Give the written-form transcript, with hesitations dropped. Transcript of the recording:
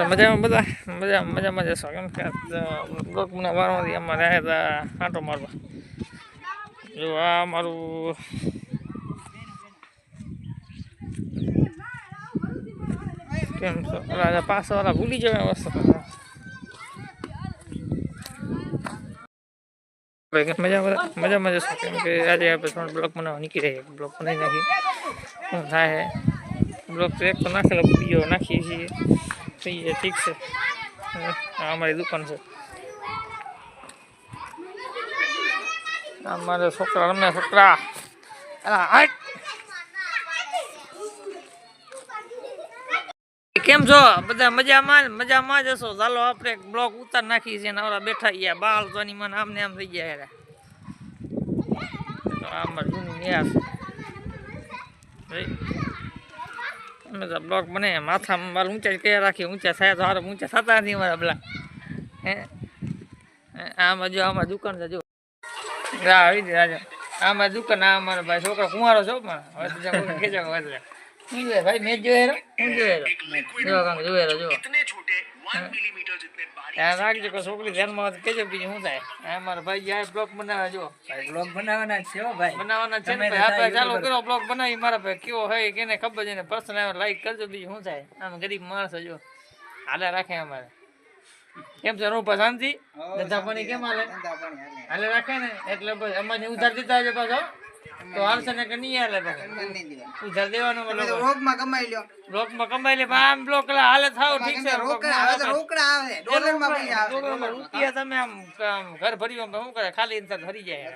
મજામાં બધા મજામાં જશો કેમ કે બ્લોકના વારંવાર અમારે આવ્યા હતા આંટો મારવા. જો આ અમારું કેમ છો પાછો વાળા ભૂલી જવાય વસ્તુ મજામાં જશો કેમ કે આજે આપણે થોડો બ્લોક બનાવવા નીકળી રહીએ. બ્લોક બનાવી નાખી શું થાય બ્લોક તો એક તો નાખેલો બીજો નાખીએ છીએ થઈ જાય ઠીક છે. અમારી દુકાન છે અમારે છોકરા રમે છોકરા કેમ છો બધા મજામાં જશો. ચાલો આપણે બ્લોક ઉતાર નાખી છે નવરા બેઠા ગયા બાલ તો મને આમને આમ થઈ ગયા અમારે જૂની યાર અમે તો બ્લોક બને માથામાં મારે ઊંચા કયા રાખીએ ઊંચા થયા તો સારા ઊંચા થતા નથી મારા પેલા હે આમાં જો આમાં દુકાન છે જો આવી દે રાજા આમાં દુકાન આ અમારા ભાઈ છોકરા કુંવારો છો પણ હવે ખેંચો વધારે શું જોઈએ ભાઈ મેચ જોયેલો શું જોયેલો જો કાંક જોયેલો જો ધ્યાન રાખજો કે છોકરી ધ્યાનમાં કેજો બીજું શું થાય અમારા ભાઈ જાય બ્લોક બનાવે જો બ્લોગ બનાવવાના છે ભાઈ બનાવવાના છે ને આપણે ચાલો કરો બ્લોગ બનાવી મારા ભાઈ કેવો હોય કેને ખબર છે ને પર્સન લાઈક કરજો બીજું શું થાય આમ ગરીબ માણસ જો હાલે રાખે અમારે કેમ છે રૂપા શાંતિ ધંધા પાણી કેમ હાલે રાખે ને એટલે બસ અમારે ઉધાર દીધા છે પાછો તો હાલશે ને કે નહીં હાલે ઉધાર દેવાનો બ્લોગમાં કમાઈ લ્યો બ્લોકમાં કમાઈ લે આમ બ્લોક હાલે થાવ ઠીક છે રોકડા આવે ડોલરમાં પૈસા આવે રૂપિયા તમે આમ ઘર ભર્યું શું કરે ખાલી ભરી જાય.